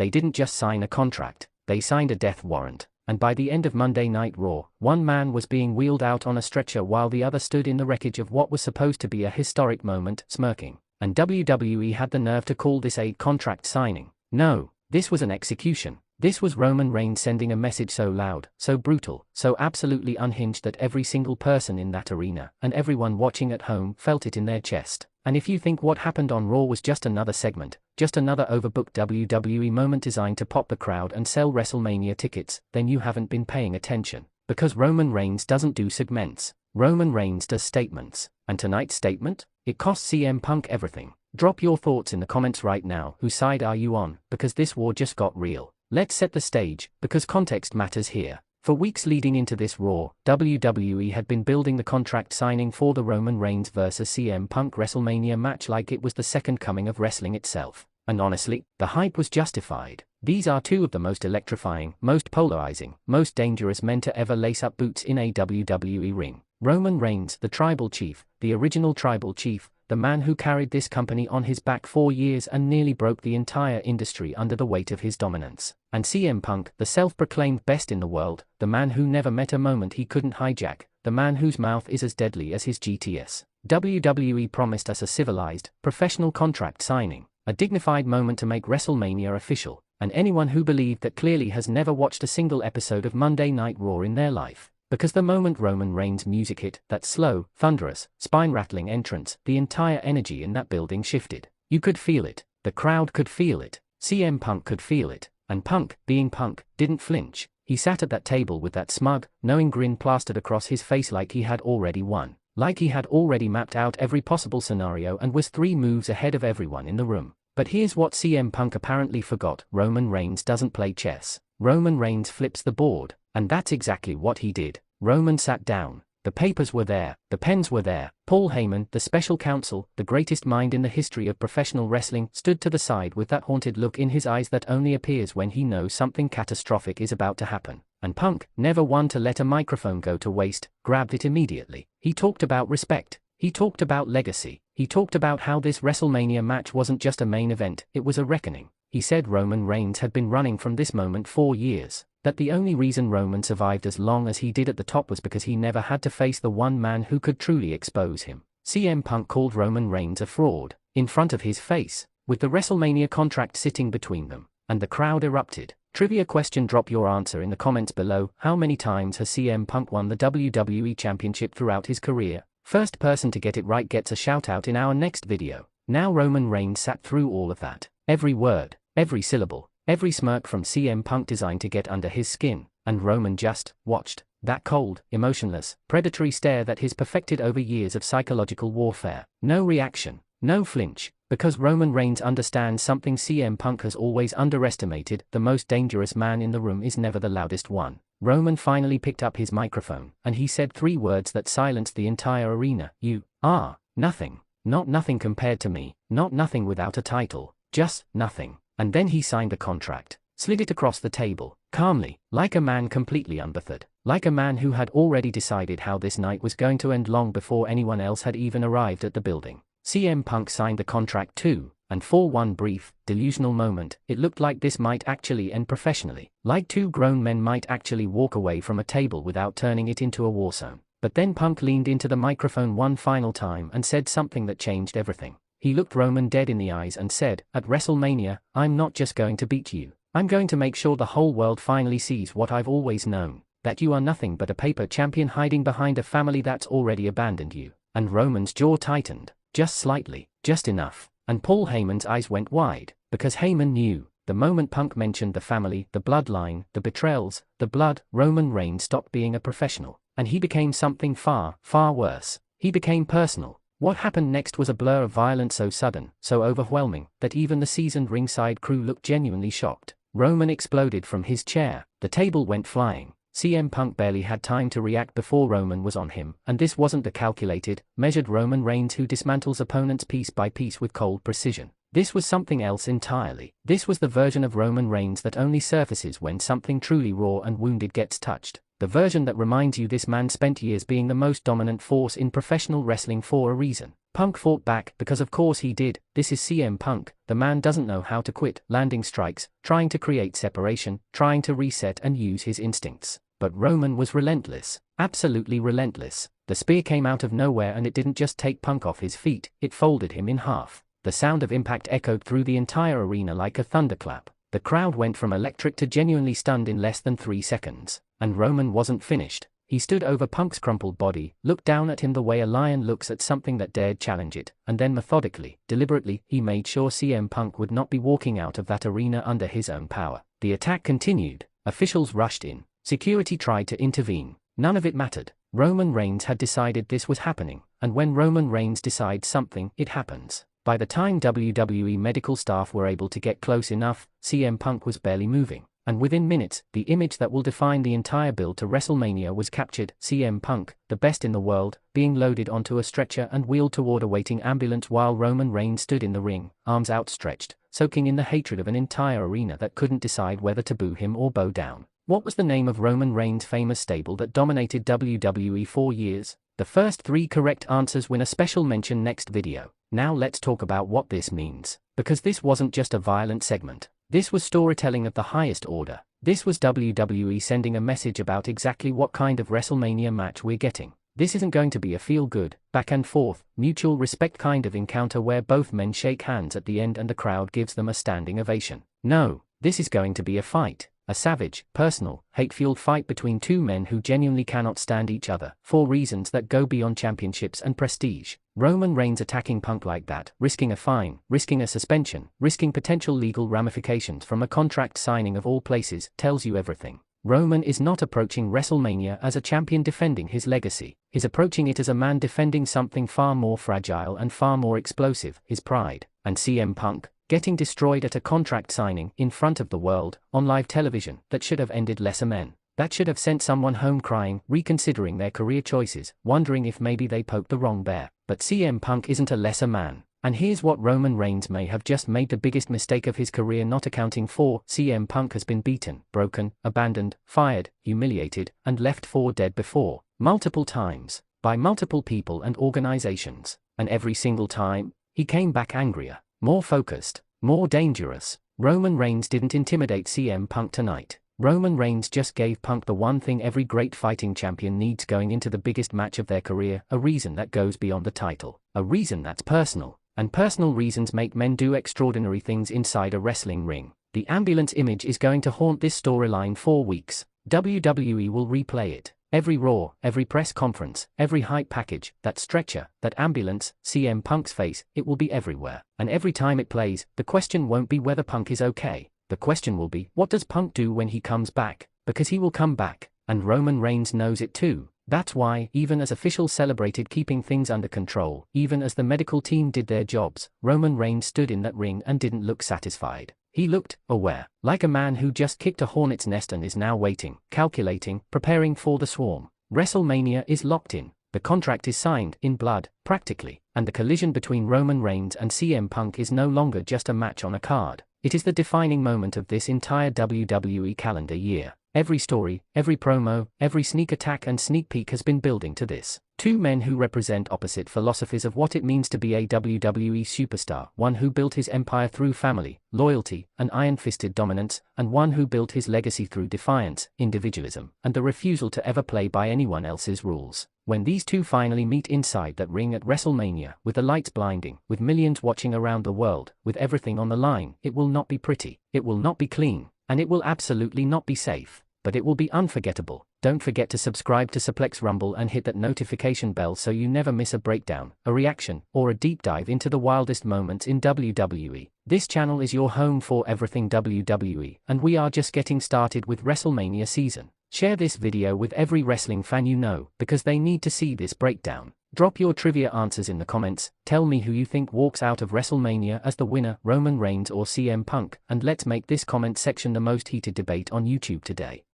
they didn't just sign a contract, they signed a death warrant. And by the end of Monday Night Raw, one man was being wheeled out on a stretcher while the other stood in the wreckage of what was supposed to be a historic moment, smirking. And WWE had the nerve to call this a contract signing. No, this was an execution. This was Roman Reigns sending a message so loud, so brutal, so absolutely unhinged that every single person in that arena, and everyone watching at home, felt it in their chest. And if you think what happened on Raw was just another segment, just another overbooked WWE moment designed to pop the crowd and sell WrestleMania tickets, then you haven't been paying attention. Because Roman Reigns doesn't do segments. Roman Reigns does statements. And tonight's statement? It cost CM Punk everything. Drop your thoughts in the comments right now. Whose side are you on? Because this war just got real. Let's set the stage, because context matters here. For weeks leading into this Raw, WWE had been building the contract signing for the Roman Reigns vs CM Punk WrestleMania match like it was the second coming of wrestling itself. And honestly, the hype was justified. These are two of the most electrifying, most polarizing, most dangerous men to ever lace up boots in a WWE ring. Roman Reigns, the tribal chief, the original tribal chief, the man who carried this company on his back for years and nearly broke the entire industry under the weight of his dominance. And CM Punk, the self-proclaimed best in the world, the man who never met a moment he couldn't hijack, the man whose mouth is as deadly as his GTS. WWE promised us a civilized, professional contract signing, a dignified moment to make WrestleMania official, and anyone who believed that clearly has never watched a single episode of Monday Night Raw in their life. Because the moment Roman Reigns' music hit, that slow, thunderous, spine-rattling entrance, the entire energy in that building shifted. You could feel it. The crowd could feel it. CM Punk could feel it. And Punk, being Punk, didn't flinch. He sat at that table with that smug, knowing grin plastered across his face like he had already won. Like he had already mapped out every possible scenario and was 3 moves ahead of everyone in the room. But here's what CM Punk apparently forgot. Roman Reigns doesn't play chess. Roman Reigns flips the board. And that's exactly what he did. Roman sat down. The papers were there. The pens were there. Paul Heyman, the special counsel, the greatest mind in the history of professional wrestling, stood to the side with that haunted look in his eyes that only appears when he knows something catastrophic is about to happen. And Punk, never one to let a microphone go to waste, grabbed it immediately. He talked about respect. He talked about legacy. He talked about how this WrestleMania match wasn't just a main event, it was a reckoning. He said Roman Reigns had been running from this moment for years. That the only reason Roman survived as long as he did at the top was because he never had to face the one man who could truly expose him. CM Punk called Roman Reigns a fraud, in front of his face, with the WrestleMania contract sitting between them, and the crowd erupted. Trivia question: drop your answer in the comments below. How many times has CM Punk won the WWE Championship throughout his career? First person to get it right gets a shout out in our next video. Now Roman Reigns sat through all of that. Every word, every syllable. Every smirk from CM Punk designed to get under his skin, and Roman just watched. That cold, emotionless, predatory stare that he's perfected over years of psychological warfare. No reaction, no flinch, because Roman Reigns understands something CM Punk has always underestimated: the most dangerous man in the room is never the loudest one. Roman finally picked up his microphone, and he said 3 words that silenced the entire arena. You are nothing. Not nothing compared to me, not nothing without a title, just nothing. And then he signed the contract, slid it across the table, calmly, like a man completely unbothered, like a man who had already decided how this night was going to end long before anyone else had even arrived at the building. CM Punk signed the contract too, and for one brief, delusional moment, it looked like this might actually end professionally, like 2 grown men might actually walk away from a table without turning it into a war zone. But then Punk leaned into the microphone one final time and said something that changed everything. He looked Roman dead in the eyes and said, "At WrestleMania, I'm not just going to beat you. I'm going to make sure the whole world finally sees what I've always known, that you are nothing but a paper champion hiding behind a family that's already abandoned you." And Roman's jaw tightened, just slightly, just enough, and Paul Heyman's eyes went wide, because Heyman knew, the moment Punk mentioned the family, the bloodline, the betrayals, the blood, Roman Reigns stopped being a professional, and he became something far, far worse. He became personal. What happened next was a blur of violence so sudden, so overwhelming, that even the seasoned ringside crew looked genuinely shocked. Roman exploded from his chair. The table went flying. CM Punk barely had time to react before Roman was on him, and this wasn't the calculated, measured Roman Reigns who dismantles opponents piece by piece with cold precision. This was something else entirely. This was the version of Roman Reigns that only surfaces when something truly raw and wounded gets touched. The version that reminds you this man spent years being the most dominant force in professional wrestling for a reason. Punk fought back because of course he did. This is CM Punk. The man doesn't know how to quit, landing strikes, trying to create separation, trying to reset and use his instincts. But Roman was relentless. Absolutely relentless. The spear came out of nowhere and it didn't just take Punk off his feet, it folded him in half. The sound of impact echoed through the entire arena like a thunderclap. The crowd went from electric to genuinely stunned in less than 3 seconds. And Roman wasn't finished. He stood over Punk's crumpled body, looked down at him the way a lion looks at something that dared challenge it, and then methodically, deliberately, he made sure CM Punk would not be walking out of that arena under his own power. The attack continued. Officials rushed in. Security tried to intervene. None of it mattered. Roman Reigns had decided this was happening, and when Roman Reigns decides something, it happens. By the time WWE medical staff were able to get close enough, CM Punk was barely moving. And within minutes, the image that will define the entire build to WrestleMania was captured. CM Punk, the best in the world, being loaded onto a stretcher and wheeled toward a waiting ambulance while Roman Reigns stood in the ring, arms outstretched, soaking in the hatred of an entire arena that couldn't decide whether to boo him or bow down. What was the name of Roman Reigns' famous stable that dominated WWE for years? The first 3 correct answers win a special mention next video. Now let's talk about what this means. Because this wasn't just a violent segment. This was storytelling of the highest order. This was WWE sending a message about exactly what kind of WrestleMania match we're getting. This isn't going to be a feel-good, back and forth, mutual respect kind of encounter where both men shake hands at the end and the crowd gives them a standing ovation. No, this is going to be a fight. A savage, personal, hate-fueled fight between 2 men who genuinely cannot stand each other, for reasons that go beyond championships and prestige. Roman Reigns attacking Punk like that, risking a fine, risking a suspension, risking potential legal ramifications from a contract signing of all places, tells you everything. Roman is not approaching WrestleMania as a champion defending his legacy. He's approaching it as a man defending something far more fragile and far more explosive, his pride. And CM Punk, getting destroyed at a contract signing, in front of the world, on live television, that should have ended lesser men. That should have sent someone home crying, reconsidering their career choices, wondering if maybe they poked the wrong bear. But CM Punk isn't a lesser man. And here's what Roman Reigns may have just made the biggest mistake of his career not accounting for. CM Punk has been beaten, broken, abandoned, fired, humiliated, and left for dead before. Multiple times. By multiple people and organizations. And every single time, he came back angrier. More focused, more dangerous. Roman Reigns didn't intimidate CM Punk tonight. Roman Reigns just gave Punk the one thing every great fighting champion needs going into the biggest match of their career, a reason that goes beyond the title. A reason that's personal. And personal reasons make men do extraordinary things inside a wrestling ring. The ambulance image is going to haunt this storyline for weeks. WWE will replay it. Every Raw, every press conference, every hype package, that stretcher, that ambulance, CM Punk's face, it will be everywhere. And every time it plays, the question won't be whether Punk is okay. The question will be, what does Punk do when he comes back? Because he will come back. And Roman Reigns knows it too. That's why, even as officials celebrated keeping things under control, even as the medical team did their jobs, Roman Reigns stood in that ring and didn't look satisfied. He looked aware, like a man who just kicked a hornet's nest and is now waiting, calculating, preparing for the swarm. WrestleMania is locked in. The contract is signed, in blood, practically, and the collision between Roman Reigns and CM Punk is no longer just a match on a card. It is the defining moment of this entire WWE calendar year. Every story, every promo, every sneak attack and sneak peek has been building to this. 2 men who represent opposite philosophies of what it means to be a WWE superstar. One who built his empire through family, loyalty, and iron-fisted dominance, and one who built his legacy through defiance, individualism, and the refusal to ever play by anyone else's rules. When these 2 finally meet inside that ring at WrestleMania, with the lights blinding, with millions watching around the world, with everything on the line, it will not be pretty, it will not be clean, and it will absolutely not be safe. But it will be unforgettable. Don't forget to subscribe to Suplex Rumble and hit that notification bell so you never miss a breakdown, a reaction, or a deep dive into the wildest moments in WWE. This channel is your home for everything WWE, and we are just getting started with WrestleMania season. Share this video with every wrestling fan you know, because they need to see this breakdown. Drop your trivia answers in the comments, tell me who you think walks out of WrestleMania as the winner, Roman Reigns or CM Punk, and let's make this comment section the most heated debate on YouTube today.